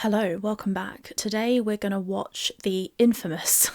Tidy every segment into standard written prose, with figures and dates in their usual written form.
Hello, welcome back. Today we're going to watch the infamous,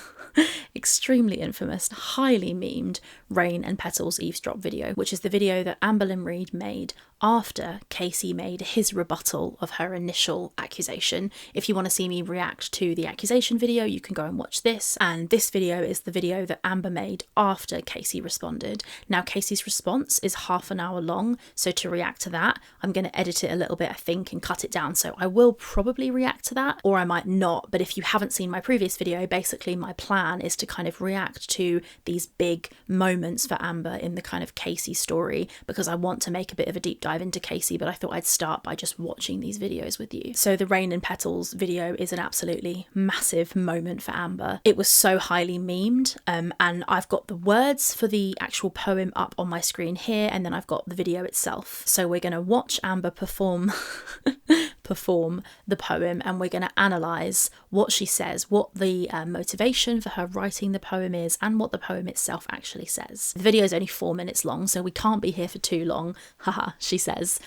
extremely infamous, highly memed Rain and Petals eavesdrop video, which is the video that Amberlynn Reid made after Casey made his rebuttal of her initial accusation. If you want to see me react to the accusation video, you can go and watch this. And this video is the video that Amber made after Casey responded. Now, Casey's response is half an hour long, so to react to that, I'm going to edit it a little bit, I think, and cut it down. So I will probably react to that, or I might not. But if you haven't seen my previous video, basically my plan is to kind of react to these big moments for Amber in the kind of Casey story, because I want to make a bit of a deep dive into Casey, but I thought I'd start by just watching these videos with you. So the Rain and Petals video is an absolutely massive moment for Amber. It was so highly memed, and I've got the words for the actual poem up on my screen here, and then I've got the video itself. So we're going to watch Amber perform the poem, and we're going to analyse what she says, what the motivation for her writing the poem is, and what the poem itself actually says. The video is only 4 minutes long, so we can't be here for too long, haha, she says.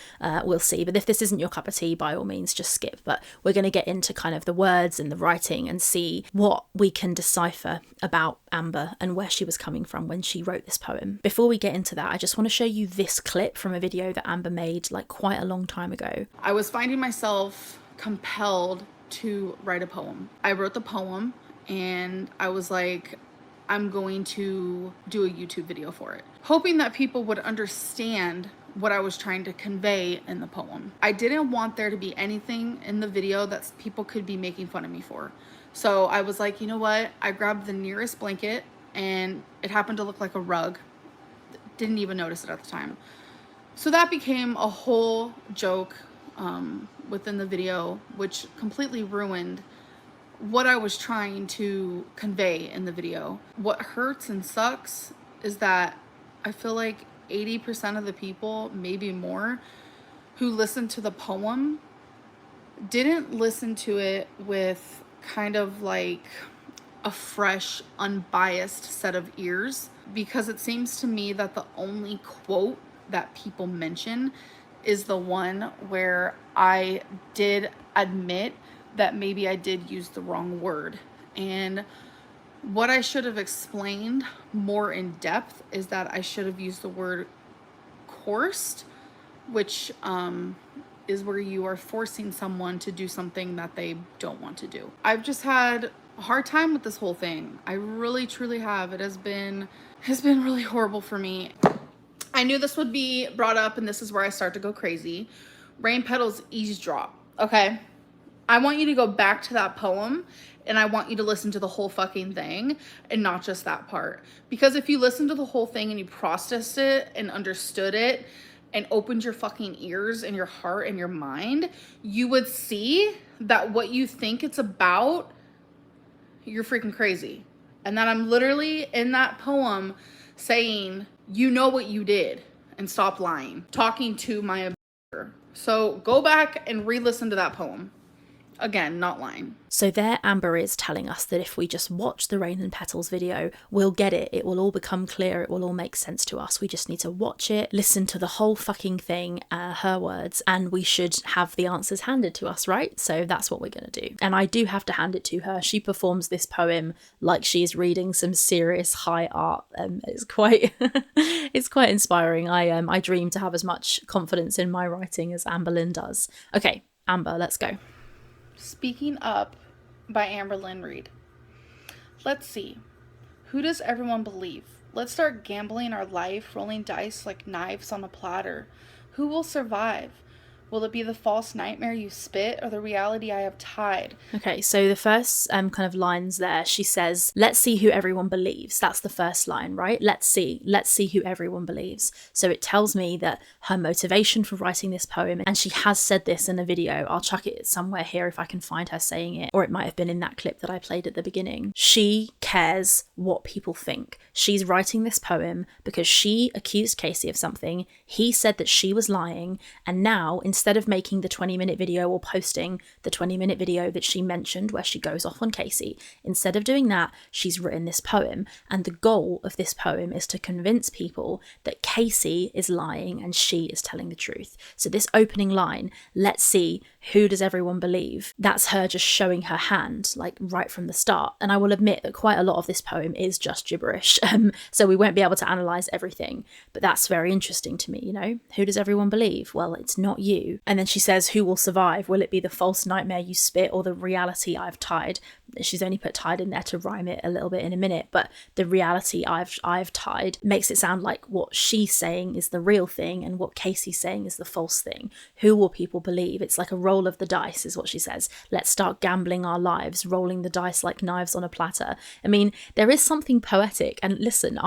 We'll see, but if this isn't your cup of tea, by all means just skip. But we're going to get into kind of the words and the writing and see what we can decipher about Amber and where she was coming from when she wrote this poem. Before we get into that, I just want to show you this clip from a video that Amber made like quite a long time ago. I was finding myself compelled to write a poem. I wrote the poem and I was like, I'm going to do a YouTube video for it, hoping that people would understand what I was trying to convey in the poem. I didn't want there to be anything in the video that people could be making fun of me for. So I was like, you know what? I grabbed the nearest blanket and it happened to look like a rug. Didn't even notice it at the time. So that became a whole joke within the video, which completely ruined what I was trying to convey in the video. What hurts and sucks is that I feel like 80% of the people, maybe more, who listened to the poem didn't listen to it with kind of like a fresh, unbiased set of ears, because it seems to me that the only quote that people mention is the one where I did admit that maybe I did use the wrong word. And what I should have explained more in depth is that I should have used the word coerced, which is where you are forcing someone to do something that they don't want to do. I've just had a hard time with this whole thing. I really, truly have. It has been really horrible for me. I knew this would be brought up, and this is where I start to go crazy. Rain Petals eavesdrop, okay? I want you to go back to that poem, and I want you to listen to the whole fucking thing and not just that part. Because if you listen to the whole thing and you processed it and understood it and opened your fucking ears and your heart and your mind, you would see that what you think it's about, you're freaking crazy. And that I'm literally in that poem saying, you know what you did and stop lying, talking to my abuser. So go back and re-listen to that poem. Again, not lying. So there Amber is telling us that if we just watch the Rain and Petals video, we'll get it. It will all become clear. It will all make sense to us. We just need to watch it, listen to the whole fucking thing, her words, and we should have the answers handed to us, right? So that's what we're going to do. And I do have to hand it to her. She performs this poem like she's reading some serious high art. It's quite it's quite inspiring. I dream to have as much confidence in my writing as Amberlynn does. Okay, Amber, let's go. Speaking Up by Amberlynn Reid. Let's see. Who does everyone believe? Let's start gambling our life, rolling dice like knives on a platter. Who will survive? Will it be the false nightmare you spit or the reality I have tied? Okay, so the first kind of lines there, she says, let's see who everyone believes. That's the first line, right? Let's see who everyone believes. So it tells me that her motivation for writing this poem, and she has said this in a video, I'll chuck it somewhere here if I can find her saying it, or it might have been in that clip that I played at the beginning. She cares what people think. She's writing this poem because she accused Casey of something. He said that she was lying, and now, instead of making the 20-minute video or posting the 20-minute video that she mentioned where she goes off on Casey, instead of doing that, she's written this poem. And the goal of this poem is to convince people that Casey is lying and she is telling the truth. So this opening line, let's see who does everyone believe? That's her just showing her hand, like right from the start. And I will admit that quite a lot of this poem is just gibberish. So we won't be able to analyse everything. But that's very interesting to me, you know? Who does everyone believe? Well, it's not you. And then she says, who will survive? Will it be the false nightmare you spit or the reality I've tied? She's only put tied in there to rhyme it a little bit in a minute, but the reality I've tied makes it sound like what she's saying is the real thing and what Casey's saying is the false thing. Who will people believe? It's like a roll of the dice is what she says. Let's start gambling our lives, rolling the dice like knives on a platter. I mean, there is something poetic. And listen,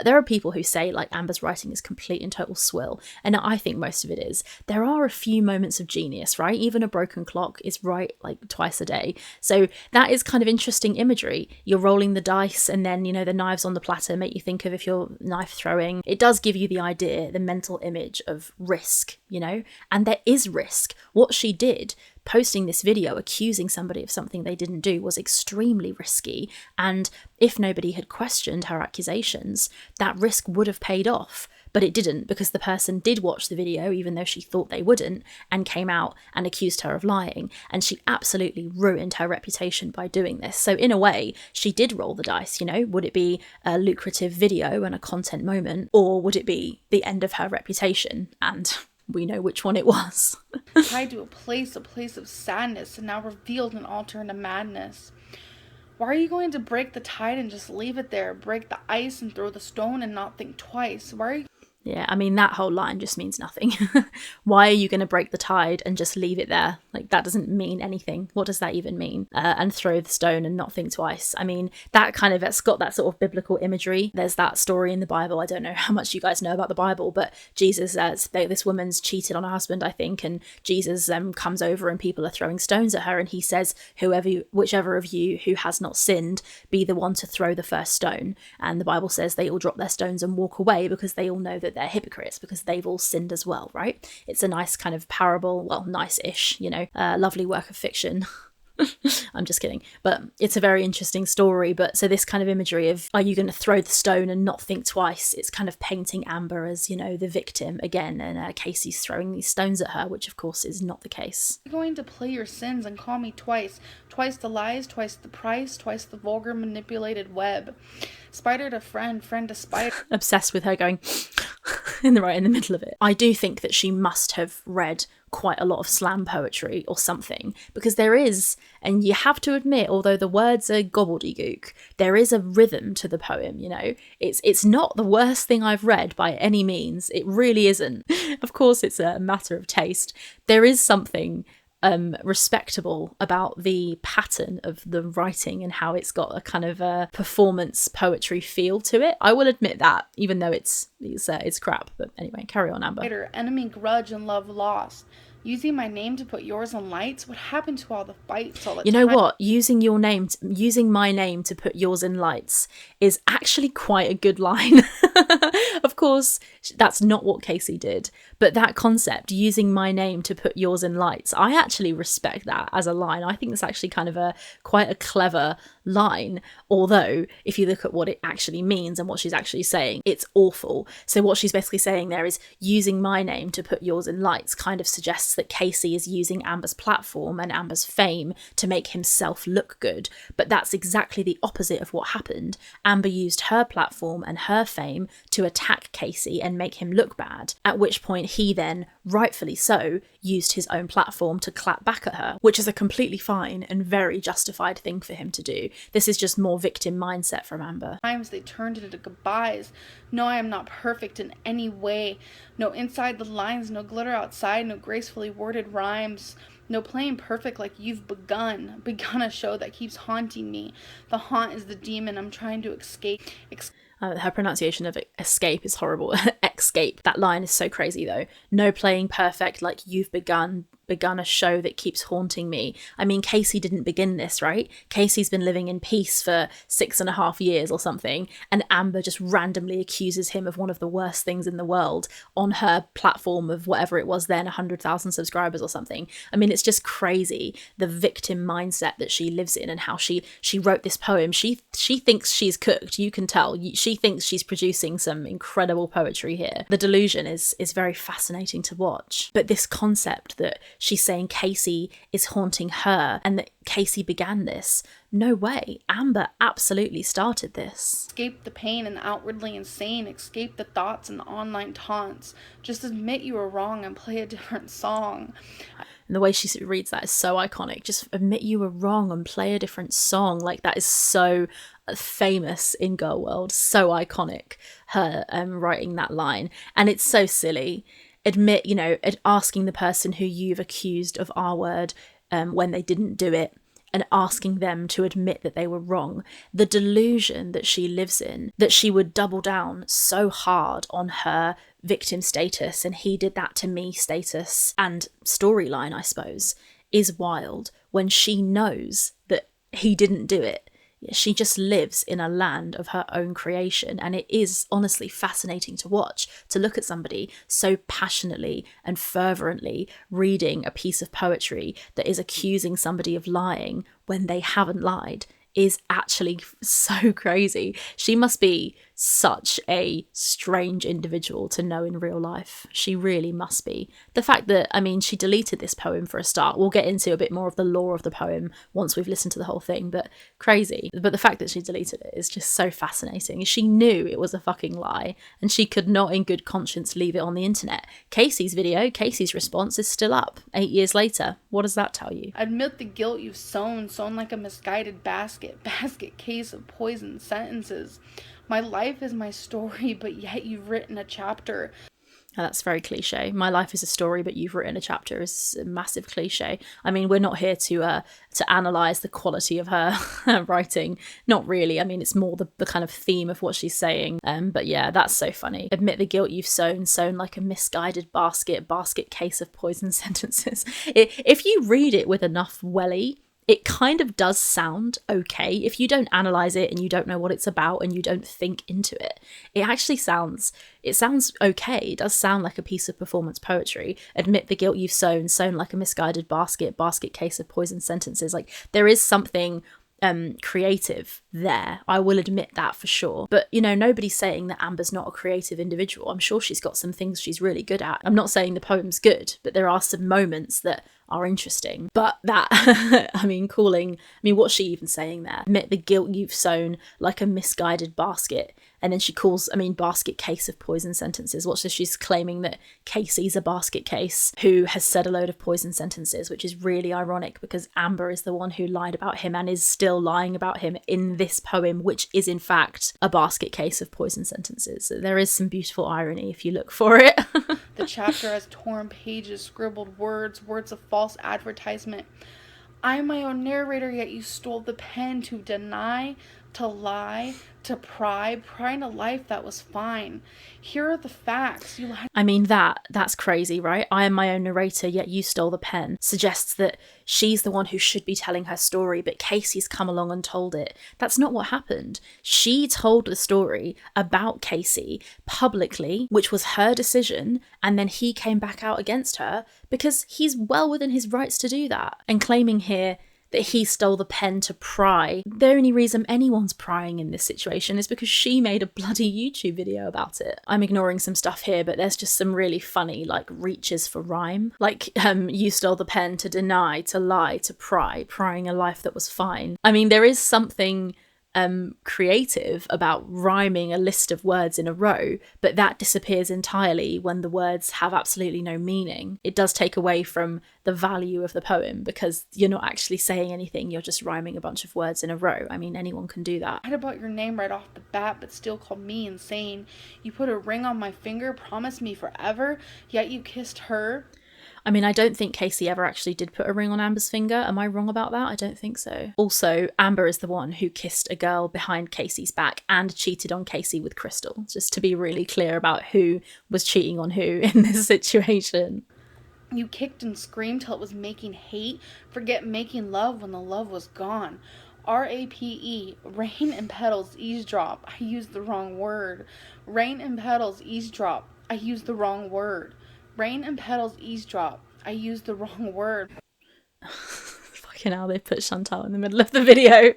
there are people who say like Amber's writing is complete and total swill, and I think most of it is. There are a few moments of genius, right? Even a broken clock is right like twice a day. So that is kind of interesting imagery. You're rolling the dice and then, you know, the knives on the platter make you think of if you're knife throwing. It does give you the idea, the mental image of risk, you know, and there is risk. What she did, posting this video accusing somebody of something they didn't do, was extremely risky. And if nobody had questioned her accusations, that risk would have paid off. But it didn't, because the person did watch the video, even though she thought they wouldn't, and came out and accused her of lying. And she absolutely ruined her reputation by doing this. So in a way, she did roll the dice, you know. Would it be a lucrative video and a content moment, or would it be the end of her reputation? And we know which one it was. Tied to a place of sadness, and now revealed an altar into madness. Why are you going to break the tide and just leave it there? Break the ice and throw the stone and not think twice? Why are you... Yeah, I mean, that whole line just means nothing. Why are you going to break the tide and just leave it there? Like, that doesn't mean anything. What does that even mean? And throw the stone and not think twice. I mean, that kind of, it's got that sort of biblical imagery. There's that story in the Bible. I don't know how much you guys know about the Bible, but Jesus, this woman's cheated on her husband, I think, and Jesus comes over and people are throwing stones at her, and he says, whichever of you who has not sinned, be the one to throw the first stone. And the Bible says they all drop their stones and walk away because they all know that they're hypocrites, because they've all sinned as well, right? It's a nice kind of parable, well, nice-ish, you know, lovely work of fiction. I'm just kidding, but it's a very interesting story. But so this kind of imagery of, are you going to throw the stone and not think twice? It's kind of painting Amber as, you know, the victim again, and Casey's throwing these stones at her, which of course is not the case. You're going to play your sins and call me twice the lies, twice the price, twice the vulgar manipulated web. Spider to friend, friend to spider. Obsessed with her going in the middle of it. I do think that she must have read quite a lot of slam poetry or something, because there is, and you have to admit, although the words are gobbledygook, there is a rhythm to the poem, you know. It's not the worst thing I've read by any means. It really isn't. Of course, it's a matter of taste. There is something respectable about the pattern of the writing and how it's got a kind of a performance poetry feel to it. I will admit that, even though it's crap. But anyway, carry on, Amber. Enemy grudge and love lost. Using my name to put yours in lights. What happened to all the fights all the time? You know what? Using my name to put yours in lights is actually quite a good line. Of course, that's not what Casey did, but that concept, using my name to put yours in lights, I actually respect that as a line. I think it's actually kind of quite a clever line, although if you look at what it actually means and what she's actually saying, it's awful. So what she's basically saying there is, using my name to put yours in lights kind of suggests that Casey is using Amber's platform and Amber's fame to make himself look good. But that's exactly the opposite of what happened. Amber used her platform and her fame to attack Casey and make him look bad, at which point he then, rightfully so, used his own platform to clap back at her, which is a completely fine and very justified thing for him to do. This is just more victim mindset from Amber. Times they turned into goodbyes. No, I am not perfect in any way. No inside the lines, no glitter outside, no gracefully worded rhymes. No playing perfect like you've begun a show that keeps haunting me. The haunt is the demon I'm trying to escape. Her pronunciation of escape is horrible. Escape. That line is so crazy though. No playing perfect like you've begun a show that keeps haunting me. I mean, Casey didn't begin this, right? Casey's been living in peace for 6.5 years or something, and Amber just randomly accuses him of one of the worst things in the world on her platform of whatever it was then, 100,000 subscribers or something. I mean, it's just crazy, the victim mindset that she lives in and how she wrote this poem. She thinks she's cooked, you can tell. She thinks she's producing some incredible poetry here. The delusion is very fascinating to watch. But this concept that she's saying Casey is haunting her and that Casey began this. No way. Amber absolutely started this. Escape the pain and outwardly insane. Escape the thoughts and the online taunts. Just admit you were wrong and play a different song. And the way she reads that is so iconic. Just admit you were wrong and play a different song. Like, that is so famous in girl world. So iconic, her writing that line. And it's so silly. Admit, you know, asking the person who you've accused of R word when they didn't do it, and asking them to admit that they were wrong. The delusion that she lives in, that she would double down so hard on her victim status and he did that to me status and storyline, I suppose, is wild when she knows that he didn't do it. She just lives in a land of her own creation, and it is honestly fascinating to watch, to look at somebody so passionately and fervently reading a piece of poetry that is accusing somebody of lying when they haven't lied is actually so crazy. She must be such a strange individual to know in real life. She really must be. The fact that, I mean, she deleted this poem for a start. We'll get into a bit more of the lore of the poem once we've listened to the whole thing, but crazy. But the fact that she deleted it is just so fascinating. She knew it was a fucking lie and she could not in good conscience leave it on the internet. Casey's response is still up 8 years later. What does that tell you? Admit the guilt you've sown like a misguided basket case of poisoned sentences. My life is my story, but yet you've written a chapter. Oh, that's very cliche. My life is a story, but you've written a chapter is a massive cliche. I mean, we're not here to analyse the quality of her writing. Not really. I mean, it's more the kind of theme of what she's saying. But yeah, that's so funny. Admit the guilt you've sown like a misguided basket case of poison sentences. If you read it with enough welly, it kind of does sound okay. If you don't analyse it and you don't know what it's about and you don't think into it, it actually sounds okay. It does sound like a piece of performance poetry. Admit the guilt you've sown like a misguided basket case of poison sentences. Like, there is something creative there. I will admit that for sure. But, you know, nobody's saying that Amber's not a creative individual. I'm sure she's got some things she's really good at. I'm not saying the poem's good, but there are some moments that are interesting. But that, what's she even saying there? Admit the guilt you've sown like a misguided basket. And then she calls, basket case of poison sentences. Watch this, she's claiming that Casey's a basket case who has said a load of poison sentences, which is really ironic because Amber is the one who lied about him and is still lying about him in this poem, which is in fact a basket case of poison sentences. So there is some beautiful irony if you look for it. The chapter has torn pages, scribbled words of false advertisement. I'm my own narrator, yet you stole the pen to deny, to lie, to pry in a life that was fine. Here are the facts. That's crazy, right? I am my own narrator, yet you stole the pen. Suggests that she's the one who should be telling her story, but Casey's come along and told it. That's not what happened. She told the story about Casey publicly, which was her decision, and then he came back out against her because he's well within his rights to do that. And claiming here that he stole the pen to pry. The only reason anyone's prying in this situation is because she made a bloody YouTube video about it. I'm ignoring some stuff here, but there's just some really funny, reaches for rhyme. You stole the pen to deny, to lie, to prying a life that was fine. There is something creative about rhyming a list of words in a row, but that disappears entirely when the words have absolutely no meaning. It does take away from the value of the poem because you're not actually saying anything, you're just rhyming a bunch of words in a row. Anyone can do that. I heard about your name right off the bat, but still called me insane. You put a ring on my finger, promised me forever, yet you kissed her. I don't think Casey ever actually did put a ring on Amber's finger. Am I wrong about that? I don't think so. Also, Amber is the one who kissed a girl behind Casey's back and cheated on Casey with Crystal, just to be really clear about who was cheating on who in this situation. You kicked and screamed till it was making hate. Forget making love when the love was gone. RAPE, rain and petals, eavesdrop. I used the wrong word. Rain and petals, eavesdrop. I used the wrong word. Rain and petals, eavesdrop. I used the wrong word. Fucking hell, they put Chantal in the middle of the video.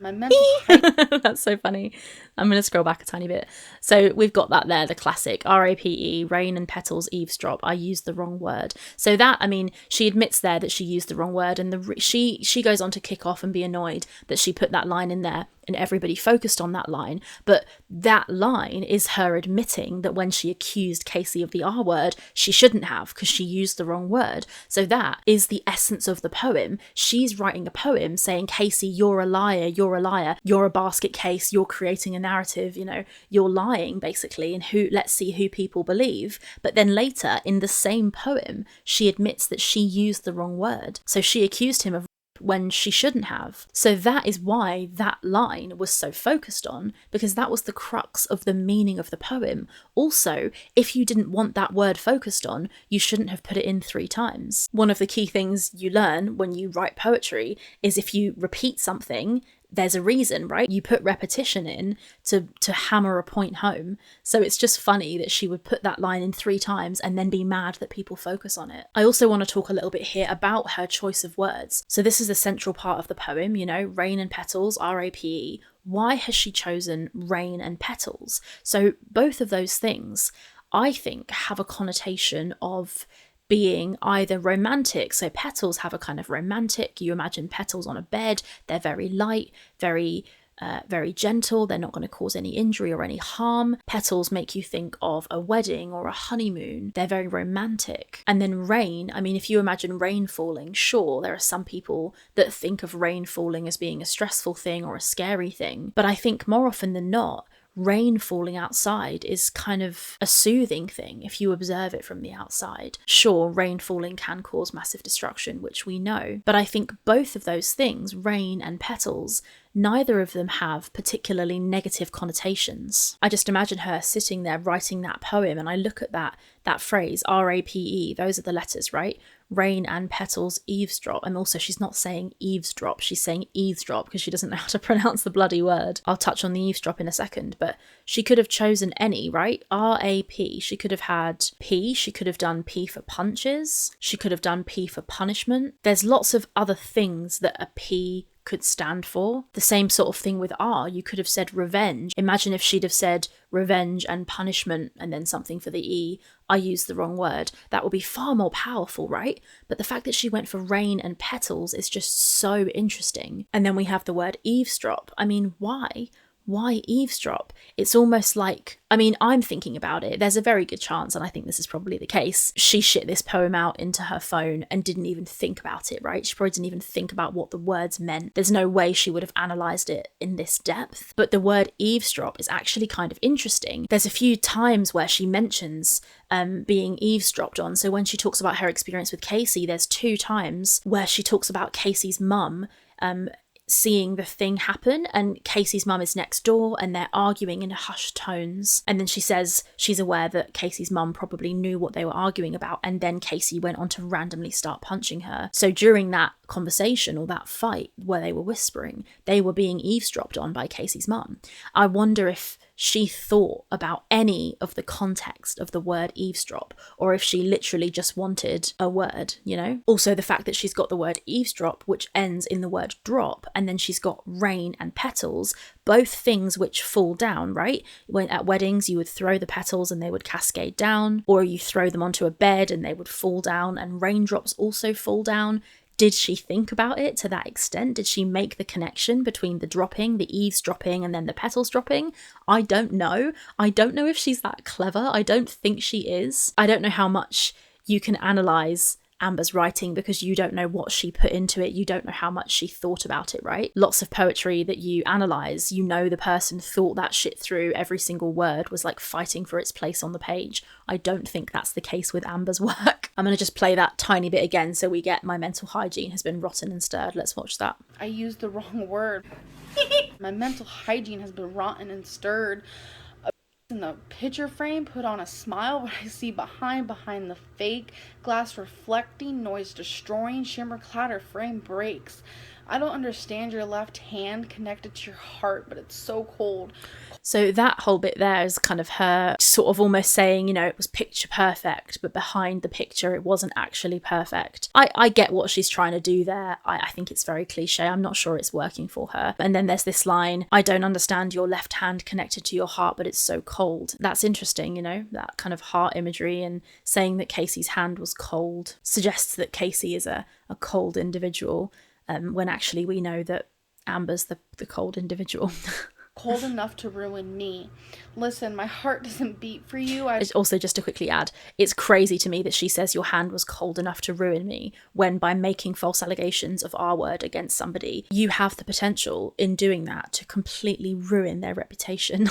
My mental hygiene. That's so funny. I'm going to scroll back a tiny bit. So we've got that there, the classic RAPE, rain and petals, eavesdrop. I used the wrong word. So that, I mean, she admits there that she used the wrong word, and she goes on to kick off and be annoyed that she put that line in there and everybody focused on that line. But that line is her admitting that when she accused Casey of the R word, she shouldn't have, because she used the wrong word. So that is the essence of the poem. She's writing a poem saying, Casey, you're a liar, you're a liar, you're a basket case, you're creating a narrative, you know, you're lying basically, and let's see who people believe. But then later in the same poem, she admits that she used the wrong word. So she accused him of when she shouldn't have. So that is why that line was so focused on, because that was the crux of the meaning of the poem. Also, if you didn't want that word focused on, you shouldn't have put it in 3 times. One of the key things you learn when you write poetry is if you repeat something, there's a reason, right? You put repetition in to hammer a point home. So it's just funny that she would put that line in 3 times and then be mad that people focus on it. I also want to talk a little bit here about her choice of words. So this is the central part of the poem, you know, rain and petals, RAPE. Why has she chosen rain and petals? So both of those things, I think, have a connotation of being either romantic. So petals have a kind of romantic, you imagine petals on a bed, they're very light, very gentle, they're not going to cause any injury or any harm. Petals make you think of a wedding or a honeymoon, they're very romantic. And then rain, I mean, if you imagine rain falling, sure, there are some people that think of rain falling as being a stressful thing or a scary thing, but I think more often than not, rain falling outside is kind of a soothing thing if you observe it from the outside. Sure, rain falling can cause massive destruction, which we know, but I think both of those things, rain and petals, neither of them have particularly negative connotations. I just imagine her sitting there writing that poem, and I look at that phrase, RAPE, those are the letters, right? Rain and petals, eavesdrop. And also she's not saying eavesdrop, she's saying eavesdrop because she doesn't know how to pronounce the bloody word. I'll touch on the eavesdrop in a second, but she could have chosen any, right? RAP, she could have had P, she could have done P for punches, she could have done P for punishment. There's lots of other things that a P could stand for. The same sort of thing with R. You could have said revenge. Imagine if she'd have said revenge and punishment and then something for the E. I used the wrong word. That would be far more powerful, right? But the fact that she went for rain and petals is just so interesting. And then we have the word eavesdrop. I mean, why? Why eavesdrop? It's almost like, I mean, I'm thinking about it. There's a very good chance, and I think this is probably the case, she shit this poem out into her phone and didn't even think about it, right? She probably didn't even think about what the words meant. There's no way she would have analysed it in this depth. But the word eavesdrop is actually kind of interesting. There's a few times where she mentions being eavesdropped on. So when she talks about her experience with Casey, there's 2 times where she talks about Casey's mum seeing the thing happen, and Casey's mum is next door and they're arguing in hushed tones, and then she says she's aware that Casey's mum probably knew what they were arguing about, and then Casey went on to randomly start punching her. So during that conversation or that fight where they were whispering, they were being eavesdropped on by Casey's mum. I wonder if she thought about any of the context of the word eavesdrop, or if she literally just wanted a word, you know? Also, the fact that she's got the word eavesdrop, which ends in the word drop, and then she's got rain and petals, both things which fall down, right? When at weddings, you would throw the petals and they would cascade down, or you throw them onto a bed and they would fall down, and raindrops also fall down. Did she think about it to that extent? Did she make the connection between the dropping, the eavesdropping, and then the petals dropping? I don't know. I don't know if she's that clever. I don't think she is. I don't know how much you can analyse Amber's writing because you don't know what she put into it. You don't know how much she thought about it, right? Lots of poetry that you analyse, you know the person thought that shit through. Every single word was like fighting for its place on the page. I don't think that's the case with Amber's work. I'm going to just play that tiny bit again so we get my mental hygiene has been rotten and stirred. Let's watch that. I used the wrong word. My mental hygiene has been rotten and stirred. In the picture frame, put on a smile. What I see behind the fake glass reflecting, noise destroying, shimmer clatter frame breaks. I don't understand your left hand connected to your heart, but it's so cold. So that whole bit there is kind of her sort of almost saying, you know, it was picture perfect, but behind the picture, it wasn't actually perfect. I get what she's trying to do there. I think it's very cliche. I'm not sure it's working for her. And then there's this line, I don't understand your left hand connected to your heart, but it's so cold. That's interesting, you know, that kind of heart imagery, and saying that Casey's hand was cold suggests that Casey is a cold individual, when actually we know that Amber's the cold individual. Cold enough to ruin me. Listen, my heart doesn't beat for you. Also, just to quickly add, it's crazy to me that she says your hand was cold enough to ruin me, when by making false allegations of R word against somebody, you have the potential in doing that to completely ruin their reputation.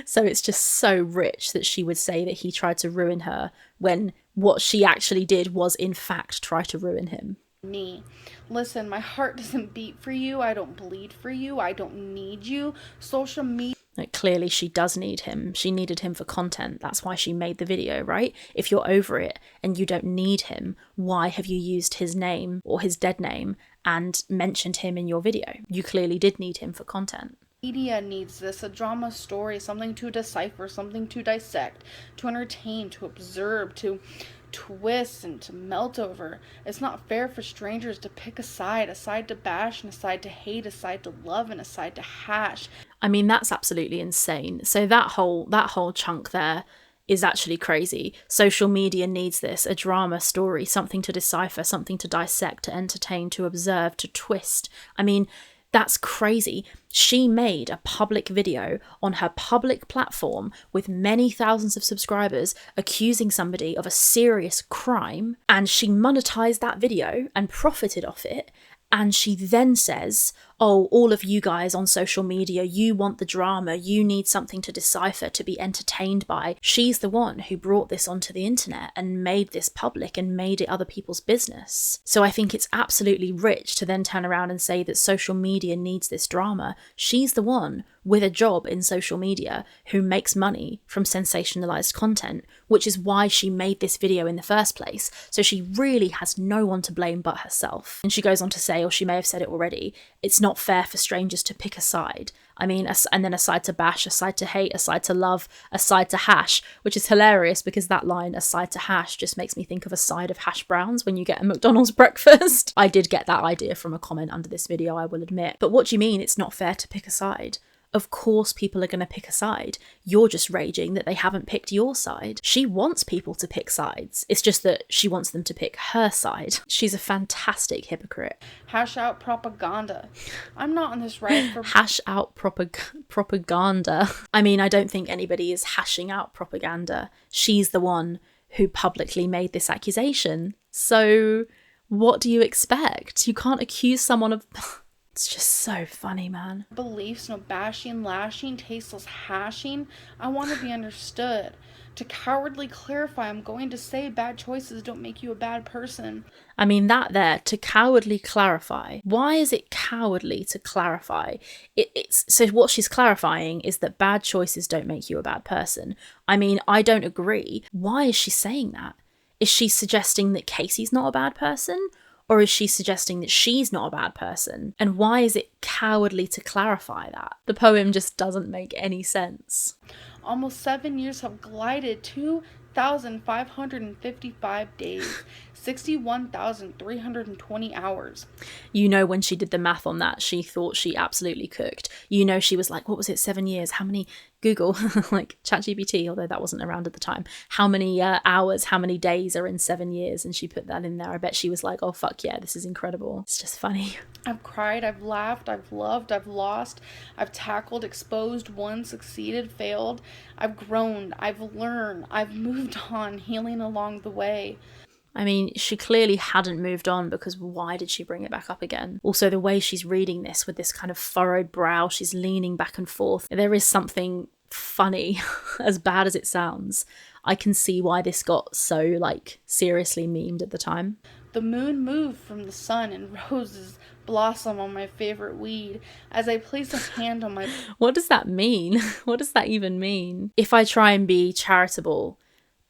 So it's just so rich that she would say that he tried to ruin her, when what she actually did was in fact try to ruin him. Me. Listen, my heart doesn't beat for you. I don't bleed for you. I don't need you. Social media. Like, clearly she does need him. She needed him for content. That's why she made the video, right? If you're over it and you don't need him, why have you used his name or his dead name and mentioned him in your video? You clearly did need him for content. Media needs this, a drama story, something to decipher, something to dissect, to entertain, to observe, to twist and to melt over. It's not fair for strangers to pick a side to bash and a side to hate, a side to love and a side to hash. I mean, that's absolutely insane. So that whole chunk there is actually crazy. Social media needs this, a drama story, something to decipher, something to dissect, to entertain, to observe, to twist. I mean, that's crazy. She made a public video on her public platform with many thousands of subscribers accusing somebody of a serious crime, and she monetized that video and profited off it. And she then says, oh, all of you guys on social media, you want the drama, you need something to decipher, to be entertained by. She's the one who brought this onto the internet and made this public and made it other people's business. So I think it's absolutely rich to then turn around and say that social media needs this drama. She's the one with a job in social media who makes money from sensationalized content, which is why she made this video in the first place. So she really has no one to blame but herself. And she goes on to say, or she may have said it already, it's not fair for strangers to pick a side. I mean, and then a side to bash, a side to hate, a side to love, a side to hash, which is hilarious because that line, a side to hash, just makes me think of a side of hash browns when you get a McDonald's breakfast. I did get that idea from a comment under this video, I will admit. But what do you mean it's not fair to pick a side? Of course people are going to pick a side. You're just raging that they haven't picked your side. She wants people to pick sides. It's just that she wants them to pick her side. She's a fantastic hypocrite. Hash out propaganda. I'm not on this ride for... Hash out propaganda. I mean, I don't think anybody is hashing out propaganda. She's the one who publicly made this accusation. So what do you expect? You can't accuse someone of... It's just so funny, man. Beliefs, no bashing, lashing, tasteless hashing. I want to be understood. To cowardly clarify, I'm going to say bad choices don't make you a bad person. I mean, that there, to cowardly clarify. Why is it cowardly to clarify? So what she's clarifying is that bad choices don't make you a bad person. I mean, I don't agree. Why is she saying that? Is she suggesting that Casey's not a bad person? Or is she suggesting that she's not a bad person? And why is it cowardly to clarify that? The poem just doesn't make any sense. Almost 7 years have glided, 2,555 days, 61,320 hours. You know, when she did the math on that, she thought she absolutely cooked. You know, she was like, what was it, 7 years? How many, Google, like ChatGPT, although that wasn't around at the time. How many hours, how many days are in 7 years? And she put that in there. I bet she was like, oh, fuck yeah, this is incredible. It's just funny. I've cried, I've laughed, I've loved, I've lost, I've tackled, exposed, won, succeeded, failed. I've grown, I've learned, I've moved on, healing along the way. I mean, she clearly hadn't moved on, because why did she bring it back up again? Also, the way she's reading this with this kind of furrowed brow, she's leaning back and forth. There is something funny, as bad as it sounds. I can see why this got so, like, seriously memed at the time. The moon moved from the sun and roses blossom on my favorite weed as I place a hand on my... What does that mean? What does that even mean? If I try and be charitable,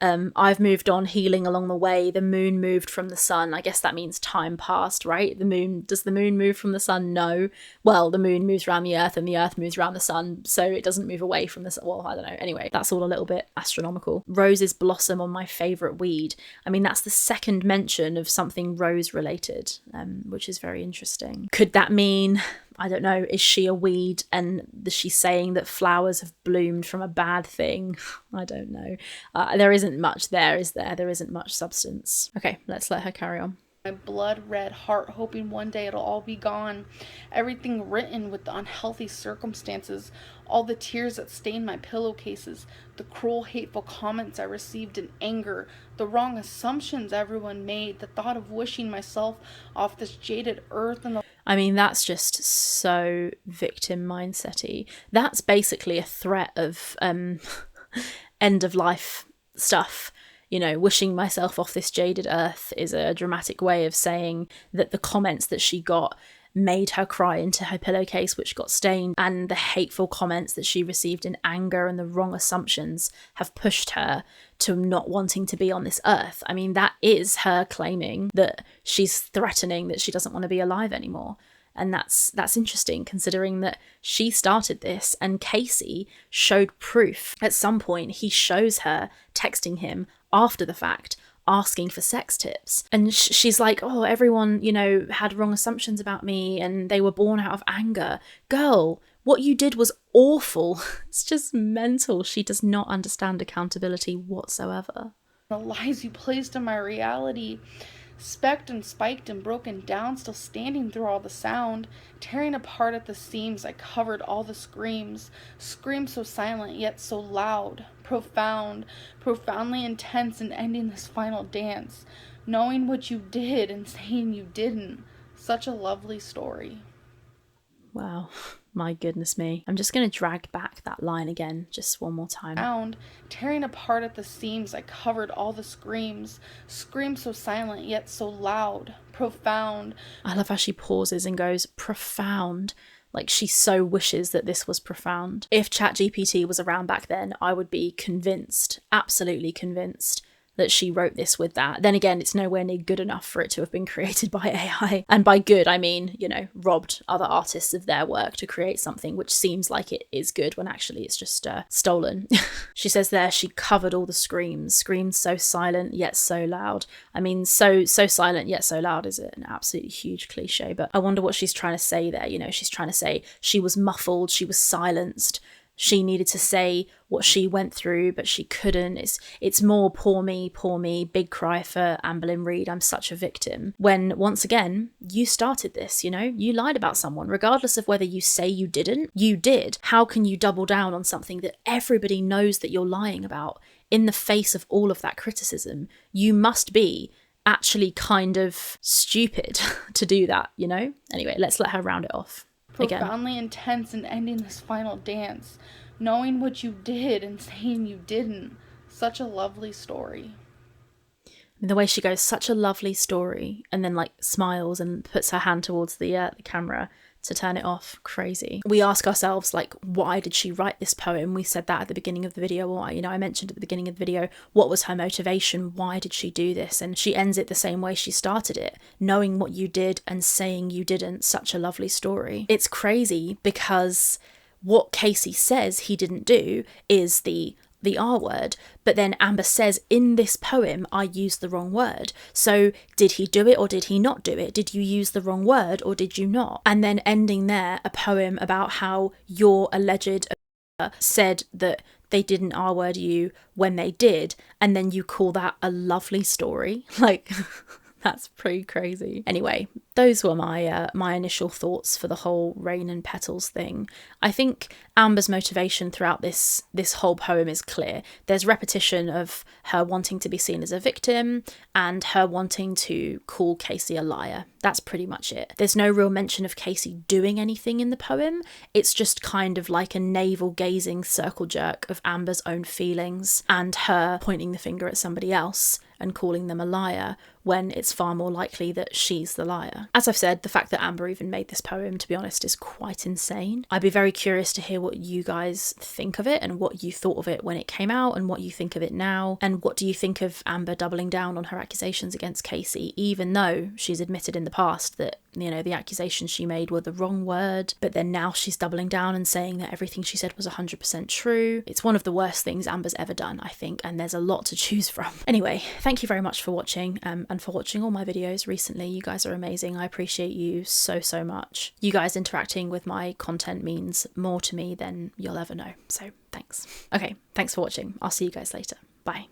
I've moved on, healing along the way. The moon moved from the sun. I guess that means time passed, right? Does the moon move from the sun? No. Well, the moon moves around the earth and the earth moves around the sun, so it doesn't move away from the sun. Well, I don't know. Anyway, that's all a little bit astronomical. Roses blossom on my favourite weed. I mean, that's the second mention of something rose related, which is very interesting. Could that mean, I don't know, is she a weed and she's saying that flowers have bloomed from a bad thing? I don't know. There isn't much there, is there? There isn't much substance. Okay, let's let her carry on. My blood red heart, hoping one day it'll all be gone. Everything written with the unhealthy circumstances, all the tears that stained my pillowcases, the cruel, hateful comments I received in anger, the wrong assumptions everyone made, the thought of wishing myself off this jaded earth and the... I mean, that's just so victim mindset-y. That's basically a threat of end of life stuff. You know, wishing myself off this jaded earth is a dramatic way of saying that the comments that she got made her cry into her pillowcase, which got stained, and the hateful comments that she received in anger and the wrong assumptions have pushed her to not wanting to be on this earth. I mean, that is her claiming that she's threatening that she doesn't want to be alive anymore. And that's interesting, considering that she started this and Casey showed proof. At some point, he shows her texting him after the fact, asking for sex tips. And she's like, oh, everyone, you know, had wrong assumptions about me and they were born out of anger. Girl, what you did was awful. It's just mental. She does not understand accountability whatsoever. The lies you placed in my reality, specked and spiked and broken down, still standing through all the sound, tearing apart at the seams, I covered all the screams so silent yet so loud, profound, profoundly intense, and ending this final dance, knowing what you did and saying you didn't. Such a lovely story. Wow, my goodness me. I'm just going to drag back that line again, just one more time. Tearing apart at the seams, I covered all the screams so silent yet so loud, profound. I love how she pauses and goes, profound. Like she so wishes that this was profound. If ChatGPT was around back then, I would be convinced, absolutely convinced, that she wrote this with that. Then again, it's nowhere near good enough for it to have been created by AI. And by good, I mean, you know, robbed other artists of their work to create something which seems like it is good when actually it's just stolen. She says there, she covered all the screams so silent yet so loud. I mean, so silent yet so loud is an absolutely huge cliche, but I wonder what she's trying to say there. You know, she's trying to say she was muffled, she was silenced. She needed to say what she went through, but she couldn't. It's more poor me, big cry for Amberlynn Reid, I'm such a victim. When, once again, you started this, you know? You lied about someone, regardless of whether you say you didn't, you did. How can you double down on something that everybody knows that you're lying about in the face of all of that criticism? You must be actually kind of stupid to do that, you know? Anyway, let's let her round it off. Profoundly intense and ending this final dance, knowing what you did and saying you didn't. Such a lovely story. The way she goes, such a lovely story, and then like smiles and puts her hand towards the camera to turn it off. Crazy. We ask ourselves, like, why did she write this poem? We said that at the beginning of the video, or, you know, I mentioned at the beginning of the video, what was her motivation? Why did she do this? And she ends it the same way she started it, knowing what you did and saying you didn't. Such a lovely story. It's crazy because what Casey says he didn't do is the R word, but then Amber says in this poem I used the wrong word. So did he do it or did he not do it? Did you use the wrong word or did you not? And then ending there, a poem about how your alleged said that they didn't R word you when they did, and then you call that a lovely story. Like, that's pretty crazy. Anyway, those were my initial thoughts for the whole Rain and Petals thing. I think Amber's motivation throughout this whole poem is clear. There's repetition of her wanting to be seen as a victim and her wanting to call Casey a liar. That's pretty much it. There's no real mention of Casey doing anything in the poem. It's just kind of like a navel-gazing circle jerk of Amber's own feelings and her pointing the finger at somebody else and calling them a liar, when it's far more likely that she's the liar. As I've said, the fact that Amber even made this poem, to be honest, is quite insane. I'd be very curious to hear what you guys think of it and what you thought of it when it came out and what you think of it now. And what do you think of Amber doubling down on her accusations against Casey, even though she's admitted in the past that, you know, the accusations she made were the wrong word, but then now she's doubling down and saying that everything she said was 100% true. It's one of the worst things Amber's ever done, I think, and there's a lot to choose from. Anyway, thank you very much for watching and for watching all my videos recently. You guys are amazing. I appreciate you so much. You guys interacting with my content means more to me than you'll ever know. So thanks. Okay, thanks for watching. I'll see you guys later. Bye.